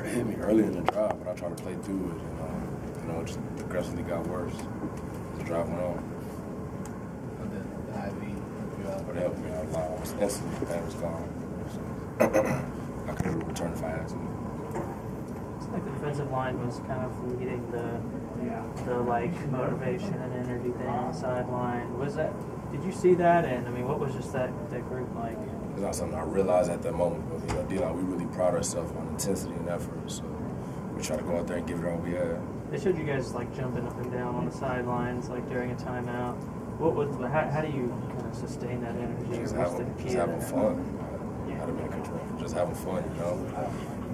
hit me early in the drive, but I tried to play through it, and it just progressively got worse. The drive went on. The IV helped you out? But it helped me out a lot. Instantly, the pain was gone. So I could have returned if I had to. It's like the defensive line was kind of leading the like motivation and energy thing on the sideline. Was that? Did you see that? And I mean, what was just that group like? It's not something I realized at that moment, but D-line, we really pride ourselves on intensity and effort. So we try to go out there and give it all we had. They showed you guys like jumping up and down on the sidelines, like during a timeout. What was? How do you kind of sustain that energy? Just having fun. How to make control. Just having fun, you know.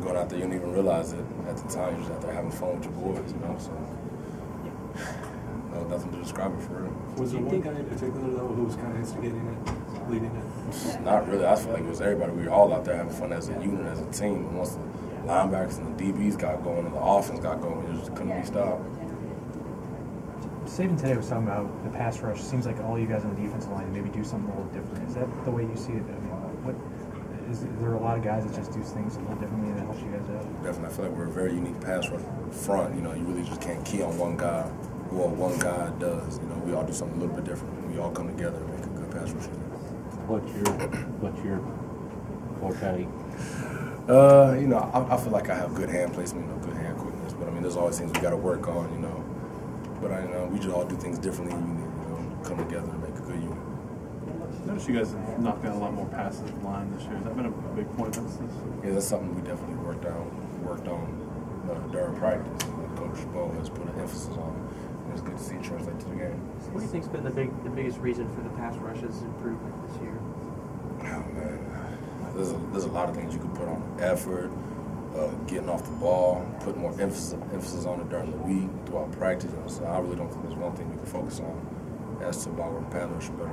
Going out there, you don't even realize it at the time. You're just out there having fun with your boys, you know. So no, nothing to describe it for real. Was there one guy in particular though who was kind of instigating it, leading it? Not really. I feel like it was everybody. We were all out there having fun as a unit, as a team. And once the linebackers and the DBs got going and the offense got going, it just couldn't be stopped. Saban today was talking about the pass rush. It seems like all you guys on the defensive line maybe do something a little different. Is that the way you see it? I mean, is there a lot of guys that just do things a little differently that helps you guys out? Definitely. I feel like we're a very unique pass rush front. You know, you really just can't key on one guy or what one guy does. You know, we all do something a little bit different. We all come together and make a good pass rush. What's your forte? You know, I feel like I have good hand placement, good hand quickness. But I mean, there's always things we got to work on. You know, but we just all do things differently. Come together and make a good unit. Notice you guys have knocked down a lot more passes line this year. Has that been a big point of emphasis? Yeah, that's something we definitely worked on during practice. Coach Bo has put an emphasis on it. And it's good to see it translate to the game. What do you think's been the biggest reason for the pass rush's improvement this year? Oh man, there's a lot of things you could put on effort, getting off the ball, put more emphasis on it during the week, throughout practice. So I really don't think there's one thing we can focus on as to why we're pass rush better.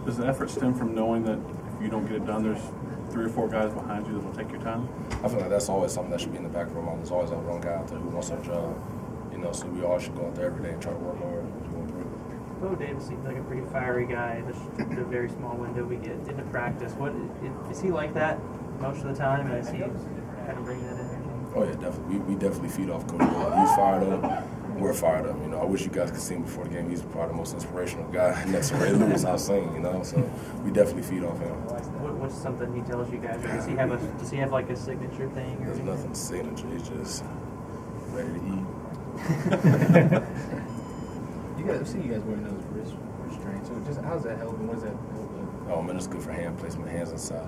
Does the effort stem from knowing that if you don't get it done, there's 3 or 4 guys behind you that will take your time? I feel like that's always something that should be in the back of our mind. There's always that one guy out there who wants our job. You know, so we all should go out there every day and try to work hard to improve. Bo Davis seems like a pretty fiery guy. The very small window we get into practice. Is he like that most of the time? And is he kind of bringing that energy? Oh yeah, definitely. We definitely feed off Coach Bo. He's fired up. We're fired up. You know, I wish you guys could see him before the game. He's probably the most inspirational guy next to Ray Lewis I've seen. You know, so we definitely feed off him. What's something he tells you guys? Does he have like a signature thing? There's nothing signature. He's just ready to eat. I've seen you guys wearing those wrist restraints. So just how's that helping? What does that help with? Oh man, it's good for hand placement. Hands inside,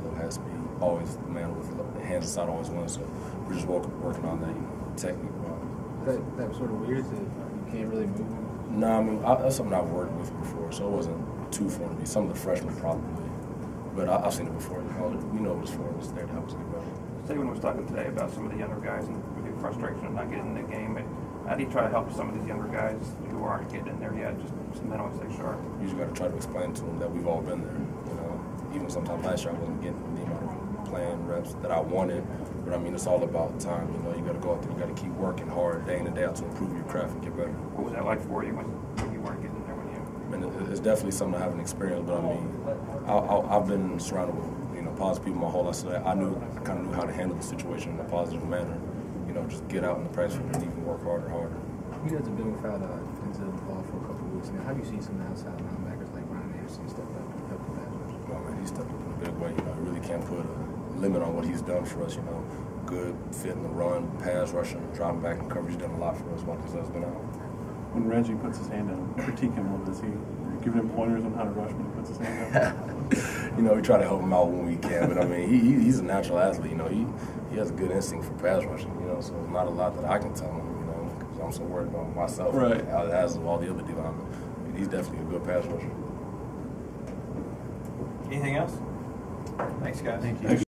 low head speed. Always the man with hands inside always wins. So we're just working on that, technique. That was sort of weird that you can't really move. No, I mean that's something I've worked with before, so it wasn't too foreign to me. Some of the freshmen probably, but I've seen it before. We know what it's for. It's there to help us get better. Saban was talking today about some of the younger guys and the frustration of not getting in the game. How do you try to help some of these younger guys who aren't getting in there yet, just mentally stay sharp? You just got to try to explain to them that we've all been there. You know, even sometimes last year I wasn't getting the amount of playing reps that I wanted. But I mean, it's all about time. You know, you got to go out there. You got to keep working hard day in and day out to improve your craft and get better. What was that like for you when you weren't getting there? I mean, it's definitely something I haven't experienced. But I mean, I've been surrounded with positive people my whole life, so I kind of knew how to handle the situation in a positive manner. You know, just get out in the practice and even work harder. You guys have been without Denzel ball for a couple of weeks now. How do you see some outside linebackers like Ryan Anderson step up and help the pass rush? Well, man, he stepped up in a big way. You know, you really can't put a limit on what he's done for us. You know, good fit in the run, pass rushing, dropping back in coverage. He's done a lot for us while Denzel's been out. When Reggie puts his hand down, critique him a little bit. Is he giving him pointers on how to rush when he puts his hand down? You know, we try to help him out when we can, but I mean, he's a natural athlete. You know, he has a good instinct for pass rushing. You know, so there's not a lot that I can tell him. You know, because I'm so worried about myself. Right. As all the other D-linemen. He's definitely a good pass rusher. Anything else? Thanks, guys. Thank you.